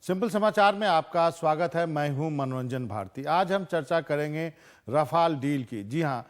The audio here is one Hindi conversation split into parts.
सिंपल समाचार में आपका स्वागत है। मैं हूं मनोरंजन भारती। आज हम चर्चा करेंगे रफाल डील की। जी हां,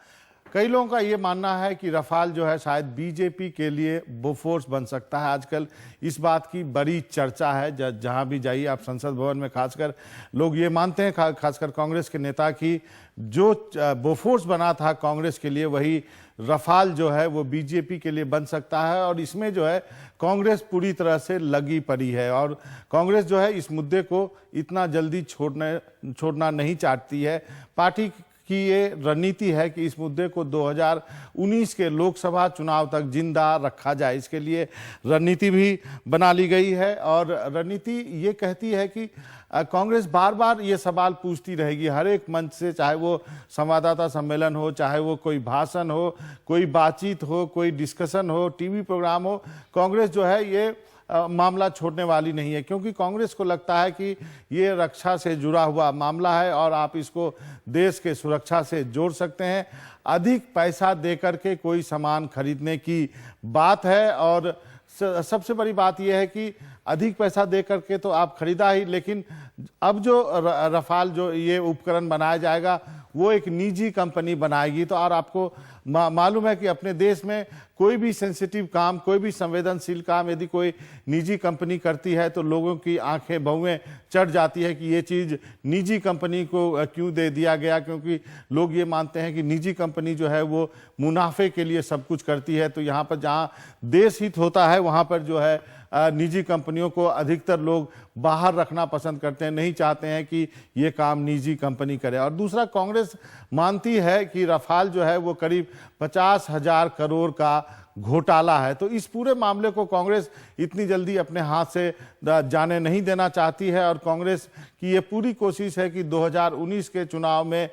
कई लोगों का ये मानना है कि रफाल जो है शायद बीजेपी के लिए बोफोर्स बन सकता है। आजकल इस बात की बड़ी चर्चा है। जहां भी जाइए आप, संसद भवन में खासकर लोग ये मानते हैं, खासकर कांग्रेस के नेता, कि जो बोफोर्स बना था कांग्रेस के लिए, वही रफाल जो है वो बीजेपी के लिए बन सकता है। और इसमें जो है कांग्रेस पूरी तरह से लगी पड़ी है और कांग्रेस जो है इस मुद्दे को इतना जल्दी छोड़ना नहीं चाहती है। पार्टी की ये रणनीति है कि इस मुद्दे को 2019 के लोकसभा चुनाव तक जिंदा रखा जाए। इसके लिए रणनीति भी बना ली गई है और रणनीति ये कहती है कि कांग्रेस बार बार ये सवाल पूछती रहेगी हर एक मंच से, चाहे वो संवाददाता सम्मेलन हो, चाहे वो कोई भाषण हो, कोई बातचीत हो, कोई डिस्कशन हो, टीवी प्रोग्राम हो। कांग्रेस जो है ये मामला छोड़ने वाली नहीं है, क्योंकि कांग्रेस को लगता है कि ये रक्षा से जुड़ा हुआ मामला है और आप इसको देश के सुरक्षा से जोड़ सकते हैं। अधिक पैसा देकर के कोई सामान खरीदने की बात है और सबसे बड़ी बात यह है कि अधिक पैसा दे करके तो आप खरीदा ही, लेकिन अब जो रफाल जो ये उपकरण बनाया जाएगा वो एक निजी कंपनी बनाएगी। तो और आपको मालूम है कि अपने देश में कोई भी सेंसिटिव काम, कोई भी संवेदनशील काम यदि कोई निजी कंपनी करती है तो लोगों की आंखें भौएं चढ़ जाती है कि ये चीज़ निजी कंपनी को क्यों दे दिया गया, क्योंकि लोग ये मानते हैं कि निजी कंपनी जो है वो मुनाफे के लिए सब कुछ करती है। तो यहाँ पर जहाँ देश हित होता है वहाँ पर जो है निजी कंपनियों को अधिकतर लोग बाहर रखना पसंद करते हैं, नहीं चाहते हैं कि ये काम निजी कंपनी करे। और दूसरा, कांग्रेस मानती है कि रफाल जो है वो करीब 50,000 करोड़ का घोटाला है। तो इस पूरे मामले को कांग्रेस इतनी जल्दी अपने हाथ से जाने नहीं देना चाहती है और कांग्रेस की ये पूरी कोशिश है कि 2019 के चुनाव में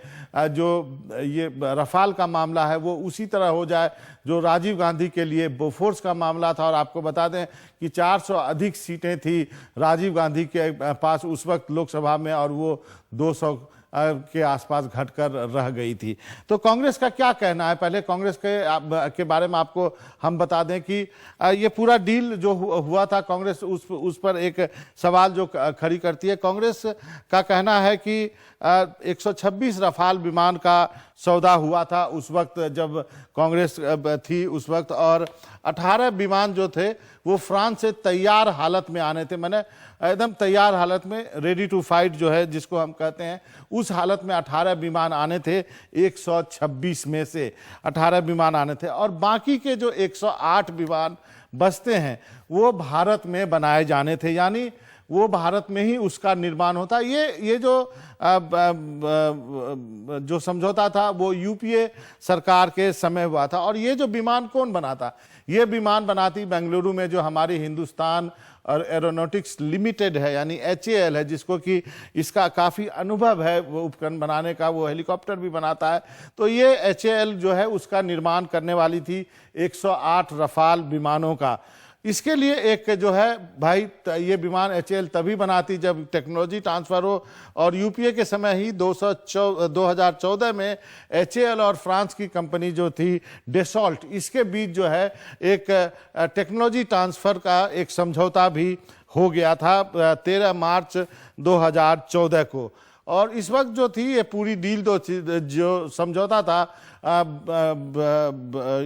जो ये रफाल का मामला है वो उसी तरह हो जाए जो राजीव गांधी के लिए बोफोर्स का मामला था। और आपको बता दें कि 400 अधिक सीटें थी राजीव गांधी के पास उस वक्त लोकसभा में और वो 200 के आसपास घटकर रह गई थी। तो कांग्रेस का क्या कहना है, पहले कांग्रेस के बारे में आपको हम बता दें कि ये पूरा डील जो हुआ था, कांग्रेस उस पर एक सवाल जो खड़ी करती है। कांग्रेस का कहना है कि 126 रफाल विमान का सौदा हुआ था उस वक्त जब कांग्रेस थी उस वक्त, और 18 विमान जो थे वो फ्रांस से तैयार हालत में आने थे। मैंने एकदम तैयार हालत में, रेडी टू फाइट जो है जिसको हम कहते हैं, उस हालत में 18 विमान आने थे। 126 में से 18 विमान आने थे और बाकी के जो 108 विमान बचते हैं वो भारत में बनाए जाने थे, यानी वो भारत में ही उसका निर्माण होता। ये जो समझौता था वो यूपीए सरकार के समय हुआ था। और ये जो विमान कौन बनाता, ये विमान बनाती बेंगलुरु में जो हमारी हिंदुस्तान और एरोनॉटिक्स लिमिटेड है, यानी HAL है, जिसको कि इसका काफ़ी अनुभव है वो उपकरण बनाने का, वो हेलीकॉप्टर भी बनाता है। तो ये HAL जो है उसका निर्माण करने वाली थी 108 रफाल विमानों का। इसके लिए एक जो है भाई, ये विमान HAL तभी बनाती जब टेक्नोलॉजी ट्रांसफर हो, और यूपीए के समय ही 2014 में HAL और फ्रांस की कंपनी जो थी डेसॉल्ट, इसके बीच जो है एक टेक्नोलॉजी ट्रांसफर का एक समझौता भी हो गया था 13 मार्च 2014 को। और इस वक्त जो थी ये पूरी डील जो समझौता था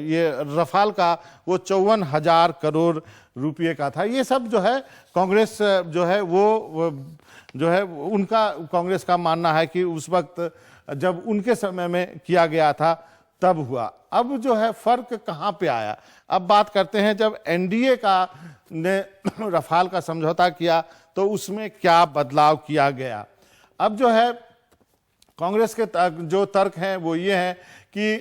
ये रफाल का, वो 54,000 करोड़ रुपये का था। ये सब जो है कांग्रेस जो है वो जो है उनका, कांग्रेस का मानना है कि उस वक्त जब उनके समय में किया गया था तब हुआ। अब जो है फर्क कहाँ पे आया, अब बात करते हैं जब एनडीए का ने रफाल का समझौता किया तो उसमें क्या बदलाव किया गया। अब जो है कांग्रेस के जो तर्क हैं वो ये हैं कि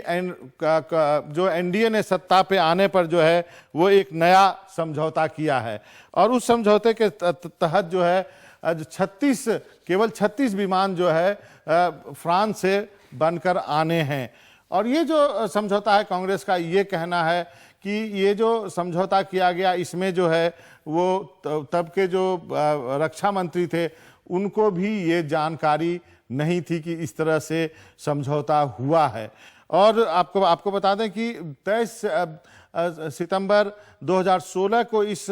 जो एनडीए ने सत्ता पे आने पर जो है वो एक नया समझौता किया है और उस समझौते के तहत जो है केवल 36 विमान जो है फ्रांस से बनकर आने हैं। और ये जो समझौता है, कांग्रेस का ये कहना है कि ये जो समझौता किया गया इसमें जो है वो तब के जो रक्षा मंत्री थे उनको भी ये जानकारी नहीं थी कि इस तरह से समझौता हुआ है। और आपको बता दें कि सितंबर 2016 को इस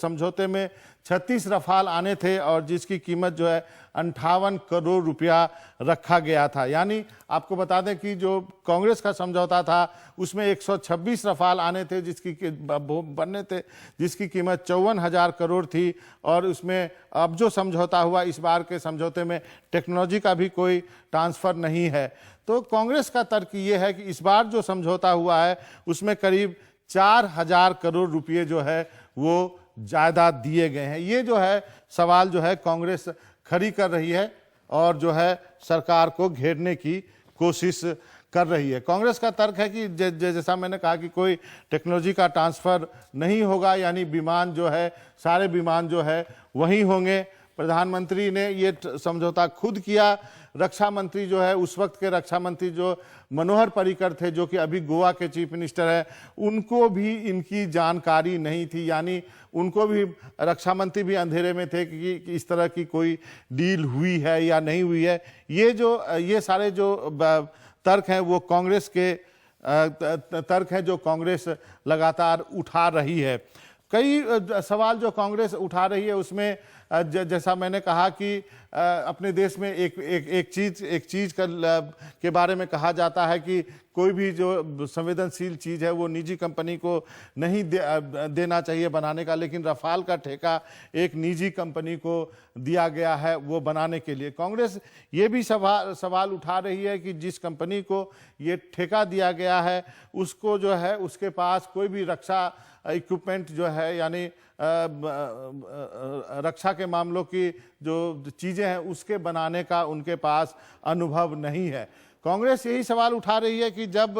समझौते में 36 रफाल आने थे और जिसकी कीमत जो है 58 करोड़ रुपया रखा गया था। यानी आपको बता दें कि जो कांग्रेस का समझौता था उसमें 126 रफाल आने थे बनने थे जिसकी कीमत 54,000 करोड़ थी। और उसमें अब जो समझौता हुआ इस बार के समझौते में टेक्नोलॉजी का भी कोई ट्रांसफ़र नहीं है। तो कांग्रेस का तर्क ये है कि इस बार जो समझौता हुआ है उसमें करीब 4,000 करोड़ रुपये जो है वो ज़्यादा दिए गए हैं। ये जो है सवाल जो है कांग्रेस खड़ी कर रही है और जो है सरकार को घेरने की कोशिश कर रही है। कांग्रेस का तर्क है कि जैसा मैंने कहा कि कोई टेक्नोलॉजी का ट्रांसफ़र नहीं होगा, यानी विमान जो है सारे विमान जो है वहीं होंगे। प्रधानमंत्री ने ये समझौता खुद किया। रक्षा मंत्री जो है उस वक्त के रक्षा मंत्री जो मनोहर पर्रिकर थे, जो कि अभी गोवा के चीफ मिनिस्टर है, उनको भी इनकी जानकारी नहीं थी। यानी उनको भी रक्षा मंत्री भी अंधेरे में थे कि इस तरह की कोई डील हुई है या नहीं हुई है। ये सारे जो तर्क हैं वो कांग्रेस के तर्क हैं जो कांग्रेस लगातार उठा रही है। कई सवाल जो कांग्रेस उठा रही है उसमें जैसा मैंने कहा कि अपने देश में एक चीज़ के बारे में कहा जाता है कि कोई भी जो संवेदनशील चीज़ है वो निजी कंपनी को नहीं देना चाहिए बनाने का, लेकिन रफाल का ठेका एक निजी कंपनी को दिया गया है वो बनाने के लिए। कांग्रेस ये भी सवाल उठा रही है कि जिस कंपनी को ये ठेका दिया गया है उसको जो है उसके पास कोई भी रक्षा इक्विपमेंट जो है यानी रक्षा के मामलों की जो चीज़ें हैं उसके बनाने का उनके पास अनुभव नहीं है। कांग्रेस यही सवाल उठा रही है कि जब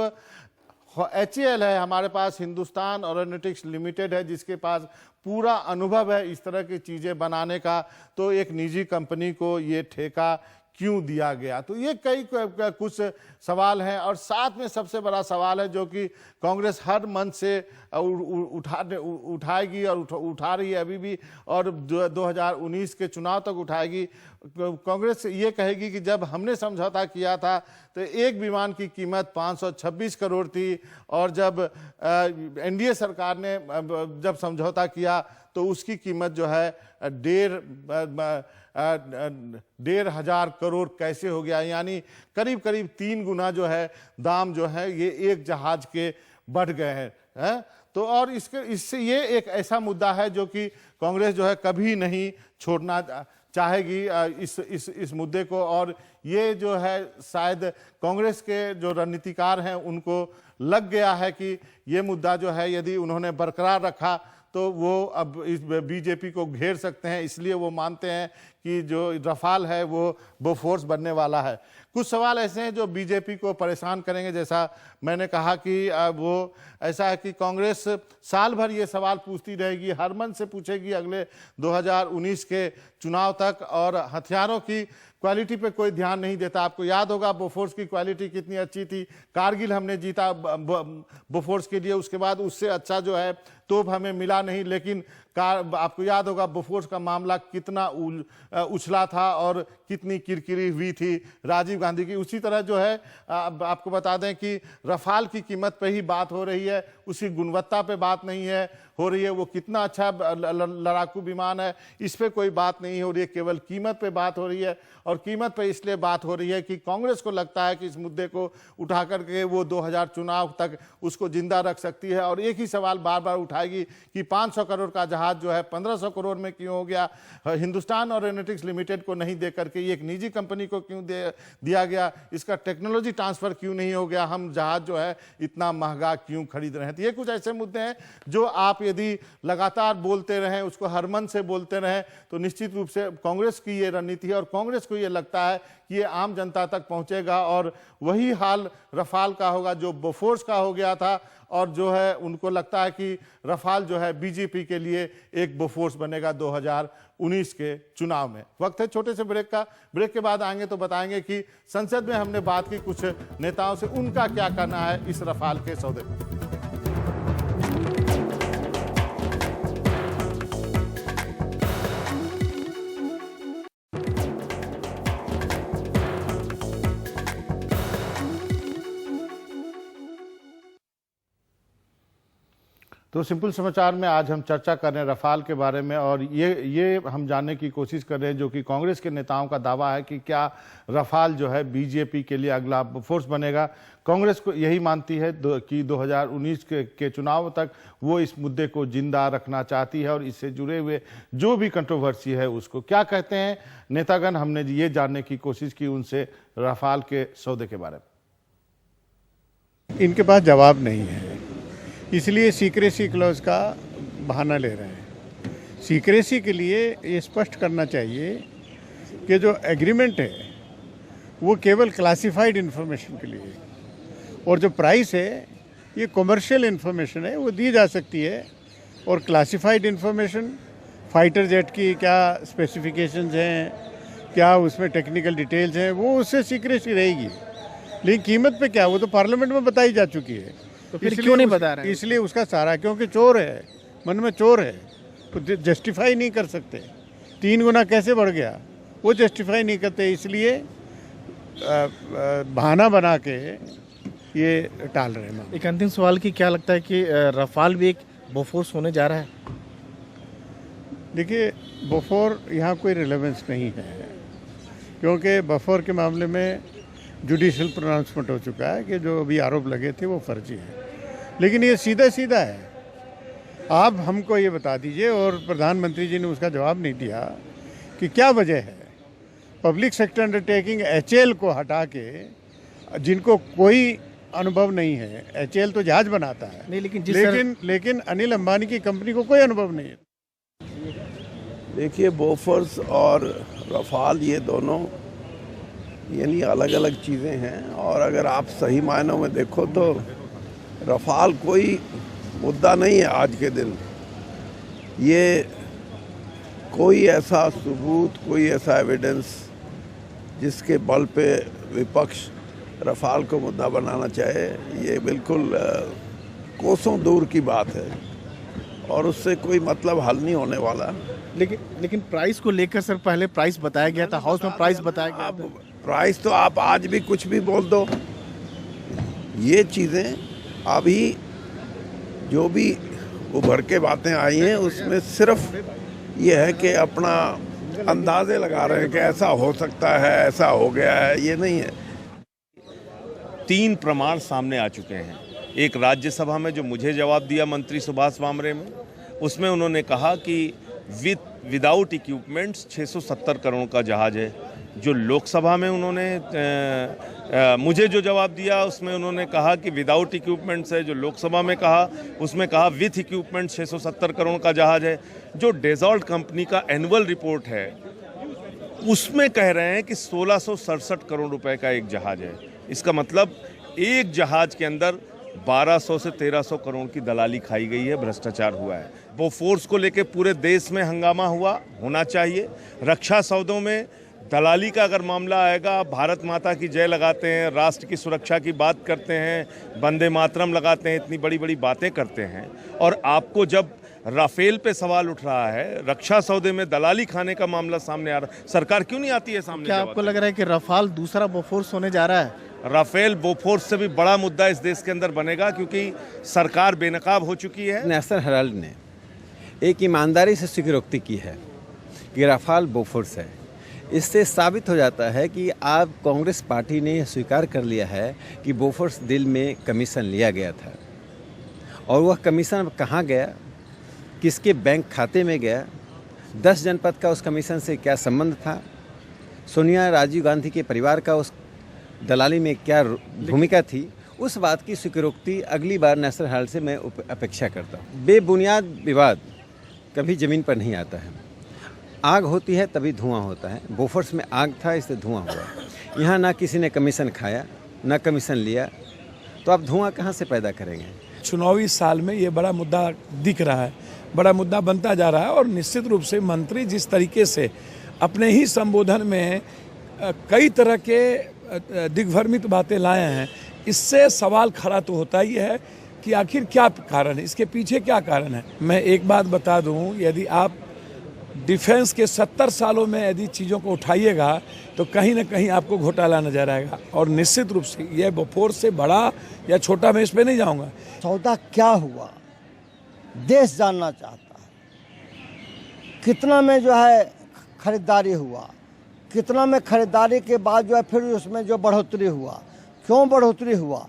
HAL है, हमारे पास हिंदुस्तान एरोनॉटिक्स लिमिटेड है जिसके पास पूरा अनुभव है इस तरह की चीज़ें बनाने का, तो एक निजी कंपनी को ये ठेका क्यों दिया गया। तो ये कई कुछ सवाल हैं। और साथ में सबसे बड़ा सवाल है जो कि कांग्रेस हर मंच से उठाएगी और उठा रही है अभी भी, और 2019 के चुनाव तक उठाएगी। कांग्रेस ये कहेगी कि जब हमने समझौता किया था तो एक विमान की कीमत 526 करोड़ थी, और जब NDA सरकार ने जब समझौता किया तो उसकी कीमत जो है 1,500 करोड़ कैसे हो गया। यानी करीब 3 गुना जो है दाम जो है ये एक जहाज के बढ़ गए हैं। तो और इससे ये एक ऐसा मुद्दा है जो कि कांग्रेस जो है कभी नहीं छोड़ना चाहेगी इस मुद्दे को। और ये जो है शायद कांग्रेस के जो रणनीतिकार हैं उनको लग गया है कि ये मुद्दा जो है यदि उन्होंने बरकरार रखा तो वो अब इस बीजेपी को घेर सकते हैं, इसलिए वो मानते हैं कि जो रफाल है वो बोफोर्स बनने वाला है। कुछ सवाल ऐसे हैं जो बीजेपी को परेशान करेंगे। जैसा मैंने कहा कि वो ऐसा है कि कांग्रेस साल भर ये सवाल पूछती रहेगी, हर मन से पूछेगी अगले 2019 के चुनाव तक, और हथियारों की क्वालिटी पे कोई ध्यान नहीं देता। आपको याद होगा बोफोर्स की क्वालिटी कितनी अच्छी थी, कारगिल हमने जीता बोफोर्स के लिए, उसके बाद उससे अच्छा जो है तोप हमें मिला नहीं। लेकिन आपको याद होगा बोफोर्स का मामला कितना उछला था और कितनी किरकिरी हुई थी राजीव गांधी की। उसी तरह जो है आपको बता दें कि रफाल की कीमत पे ही बात हो रही है, उसकी गुणवत्ता पे बात नहीं है हो रही है, वो कितना अच्छा लड़ाकू विमान है इस पे कोई बात नहीं हो रही है, केवल कीमत पे बात हो रही है। और कीमत पे इसलिए बात हो रही है कि कांग्रेस को लगता है कि इस मुद्दे को उठा करके वो 2000 चुनाव तक उसको जिंदा रख सकती है, और एक ही सवाल बार बार उठाएगी कि 500 करोड़ का जहाज जो है 1500 करोड़ में क्यों हो गया, हिंदुस्तान एरोनॉटिक्स लिमिटेड को नहीं दे करके ये एक निजी कंपनी को क्यों दिया गया, इसका टेक्नोलॉजी ट्रांसफर क्यों नहीं हो गया, हम जहाज जो है इतना महंगा क्यों खरीद रहे हैं। तो ये कुछ ऐसे मुद्दे हैं जो आप यदि लगातार बोलते रहें, उसको हर मन से बोलते रहें, तो निश्चित रूप से कांग्रेस की ये रणनीति है और कांग्रेस को ये लगता है कि ये आम जनता तक पहुंचेगा। और वही हाल रफाल का होगा जो बोफोर्स का हो गया था, और जो है उनको लगता है कि रफाल जो है बीजेपी के लिए एक बोफोर्स बनेगा 2019 के चुनाव में। वक्त है छोटे से ब्रेक का, ब्रेक के बाद आएंगे तो बताएंगे कि संसद में हमने बात की कुछ नेताओं से, उनका क्या कहना है इस रफाल के सौदे पर। तो सिंपल समाचार में आज हम चर्चा कर रहे हैं रफाल के बारे में, और ये हम जानने की कोशिश कर रहे हैं जो कि कांग्रेस के नेताओं का दावा है कि क्या रफाल जो है बीजेपी के लिए अगला फोर्स बनेगा। कांग्रेस को यही मानती है कि 2019 के चुनाव तक वो इस मुद्दे को जिंदा रखना चाहती है और इससे जुड़े हुए जो भी कंट्रोवर्सी है उसको क्या कहते हैं नेतागण, हमने ये जानने की कोशिश की उनसे रफाल के सौदे के बारे में। इनके पास जवाब नहीं है, इसलिए सीक्रेसी क्लॉज का बहाना ले रहे हैं। सीक्रेसी के लिए ये स्पष्ट करना चाहिए कि जो एग्रीमेंट है वो केवल क्लासिफाइड इन्फॉर्मेशन के लिए है, और जो प्राइस है ये कमर्शियल इन्फॉर्मेशन है, वो दी जा सकती है। और क्लासिफाइड इन्फॉर्मेशन, फाइटर जेट की क्या स्पेसिफिकेशंस हैं, क्या उसमें टेक्निकल डिटेल्स हैं, वो उससे सीक्रेसी रहेगी। लेकिन कीमत पे क्या, वो तो पार्लियामेंट में बताई जा चुकी है। तो फिर क्यों नहीं बता रहे हैं? इसलिए उसका सारा, क्योंकि चोर है, मन में चोर है, तो जस्टिफाई नहीं कर सकते। 3 गुना कैसे बढ़ गया वो जस्टिफाई नहीं करते, इसलिए बहाना बना के ये टाल रहे हैं। एक अंतिम सवाल की क्या लगता है कि रफाल भी एक बोफोर्स होने जा रहा है? देखिए, बोफोर यहाँ कोई रिलेवेंस नहीं है, क्योंकि बोफोर के मामले में जुडिशियल प्रोनाउंसमेंट हो चुका है कि जो अभी आरोप लगे थे वो फर्जी है। लेकिन ये सीधा सीधा है। आप हमको ये बता दीजिए, और प्रधानमंत्री जी ने उसका जवाब नहीं दिया कि क्या वजह है पब्लिक सेक्टर अंडरटेकिंग HAL को हटा के, जिनको कोई अनुभव नहीं है, HAL तो जहाज बनाता है नहीं, लेकिन अनिल अंबानी की कंपनी को कोई अनुभव नहीं है। देखिए, बोफोर्स और रफाल ये दोनों यानी अलग अलग चीज़ें हैं, और अगर आप सही मायनों में देखो तो रफाल कोई मुद्दा नहीं है आज के दिन। ये कोई ऐसा सबूत, कोई ऐसा एविडेंस जिसके बल पे विपक्ष रफाल को मुद्दा बनाना चाहे, ये बिल्कुल कोसों दूर की बात है और उससे कोई मतलब हल नहीं होने वाला। लेकिन प्राइस को लेकर सर पहले प्राइस बताया गया था, हाउस में प्राइस बताया गया था। प्राइस तो आप आज भी कुछ भी बोल दो, ये चीज़ें अभी जो भी उभर के बातें आई हैं उसमें सिर्फ ये है कि अपना अंदाजे लगा रहे हैं कि ऐसा हो सकता है, ऐसा हो गया है, ये नहीं है। 3 प्रमाण सामने आ चुके हैं। एक राज्यसभा में जो मुझे जवाब दिया मंत्री सुभाष भामरे में, उसमें उन्होंने कहा कि विदाउट इक्विपमेंट्स 670 करोड़ का जहाज है। जो लोकसभा में उन्होंने मुझे जो जवाब दिया उसमें उन्होंने कहा कि विदाउट इक्विपमेंट्स है। जो लोकसभा में कहा उसमें कहा विथ इक्विपमेंट 670 करोड़ का जहाज है। जो डेजॉल्ट कंपनी का एनुअल रिपोर्ट है उसमें कह रहे हैं कि 1667 करोड़ रुपए का एक जहाज है। इसका मतलब एक जहाज के अंदर 1200 से 1300 करोड़ की दलाली खाई गई है, भ्रष्टाचार हुआ है। बोफोर्स को लेके पूरे देश में हंगामा होना चाहिए। रक्षा सौदों में दलाली का अगर मामला आएगा, भारत माता की जय लगाते हैं, राष्ट्र की सुरक्षा की बात करते हैं, वंदे मातरम लगाते हैं, इतनी बड़ी बड़ी बातें करते हैं, और आपको जब राफेल पे सवाल उठ रहा है, रक्षा सौदे में दलाली खाने का मामला सामने आ रहा है, सरकार क्यों नहीं आती है सामने? क्या आपको लग रहा है कि रफाल दूसरा बोफोर्स होने जा रहा है? राफेल बोफोर्स से भी बड़ा मुद्दा इस देश के अंदर बनेगा, क्योंकि सरकार बेनकाब हो चुकी है। नेशनल हेराल्ड ने एक ईमानदारी से स्वीकृति की है कि रफाल बोफोर्स है। इससे साबित हो जाता है कि आप कांग्रेस पार्टी ने स्वीकार कर लिया है कि बोफोर्स डील में कमीशन लिया गया था, और वह कमीशन कहाँ गया, किसके बैंक खाते में गया, 10 जनपद का उस कमीशन से क्या संबंध था, सोनिया राजीव गांधी के परिवार का उस दलाली में क्या भूमिका थी, उस बात की स्वीकृति अगली बार नेशनल हेराल्ड से मैं अपेक्षा करता हूँ। बेबुनियाद विवाद कभी ज़मीन पर नहीं आता है। आग होती है तभी धुआं होता है। बोफोर्स में आग था इसलिए धुआं हुआ। यहाँ ना किसी ने कमीशन खाया ना कमीशन लिया, तो आप धुआं कहाँ से पैदा करेंगे? चुनावी साल में ये बड़ा मुद्दा दिख रहा है, बड़ा मुद्दा बनता जा रहा है, और निश्चित रूप से मंत्री जिस तरीके से अपने ही संबोधन में कई तरह के दिग्भ्रमित बातें लाए हैं, इससे सवाल खड़ा तो होता ही है कि आखिर क्या कारण है, इसके पीछे क्या कारण है। मैं एक बात बता दूं, यदि आप डिफेंस के 70 सालों में यदि चीज़ों को उठाइएगा तो कहीं ना कहीं आपको घोटाला नजर आएगा, और निश्चित रूप से यह बोफोर्स से बड़ा या छोटा मैं इस पे नहीं जाऊंगा। सौदा क्या हुआ देश जानना चाहता है कितना में जो है खरीदारी हुआ, कितना में खरीदारी के बाद जो है फिर उसमें जो बढ़ोतरी हुआ, क्यों बढ़ोतरी हुआ।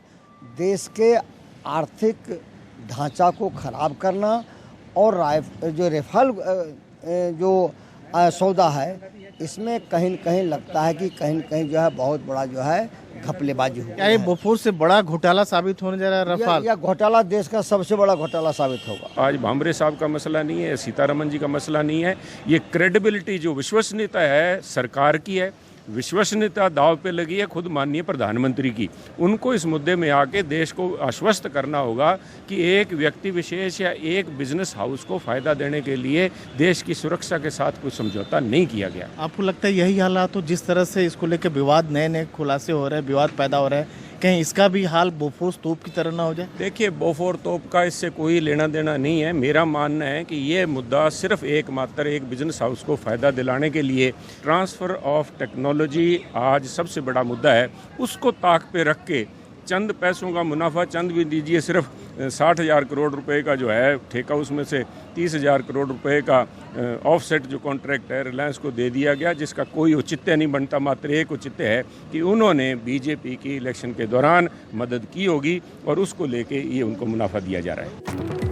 देश के आर्थिक ढांचा को खराब करना और जो रेफाल जो सौदा है इसमें कहीं न कहीं लगता है कि कहीं न कहीं जो है बहुत बड़ा जो है घपलेबाजी हुई। क्या ये बोफोर्स से बड़ा घोटाला साबित होने जा रहा है रफाल? यह घोटाला देश का सबसे बड़ा घोटाला साबित होगा। आज भामरे साहब का मसला नहीं है, सीतारमन जी का मसला नहीं है, ये क्रेडिबिलिटी जो विश्वसनीयता है सरकार की है, विश्वसनीयता दांव पे लगी है खुद माननीय प्रधानमंत्री की। उनको इस मुद्दे में आके देश को आश्वस्त करना होगा कि एक व्यक्ति विशेष या एक बिजनेस हाउस को फायदा देने के लिए देश की सुरक्षा के साथ कोई समझौता नहीं किया गया। आपको लगता है यही हालात हो जिस तरह से इसको लेकर विवाद, नए नए खुलासे हो रहे हैं, विवाद पैदा हो रहा है, कहीं इसका भी हाल बोफोर्स तोप की तरह ना हो जाए? देखिए, बोफोर तोप का इससे कोई लेना देना नहीं है। मेरा मानना है कि ये मुद्दा सिर्फ एकमात्र एक बिजनेस हाउस को फ़ायदा दिलाने के लिए ट्रांसफ़र ऑफ टेक्नोलॉजी आज सबसे बड़ा मुद्दा है। उसको ताक पे रख के चंद पैसों का मुनाफा, चंद भी दीजिए, सिर्फ 60,000 करोड़ रुपए का जो है ठेका, उसमें से 30,000 करोड़ रुपए का ऑफसेट जो कॉन्ट्रैक्ट है रिलायंस को दे दिया गया, जिसका कोई औचित्य नहीं बनता। मात्र एक औचित्य है कि उन्होंने बीजेपी की इलेक्शन के दौरान मदद की होगी और उसको लेके ये उनको मुनाफा दिया जा रहा है।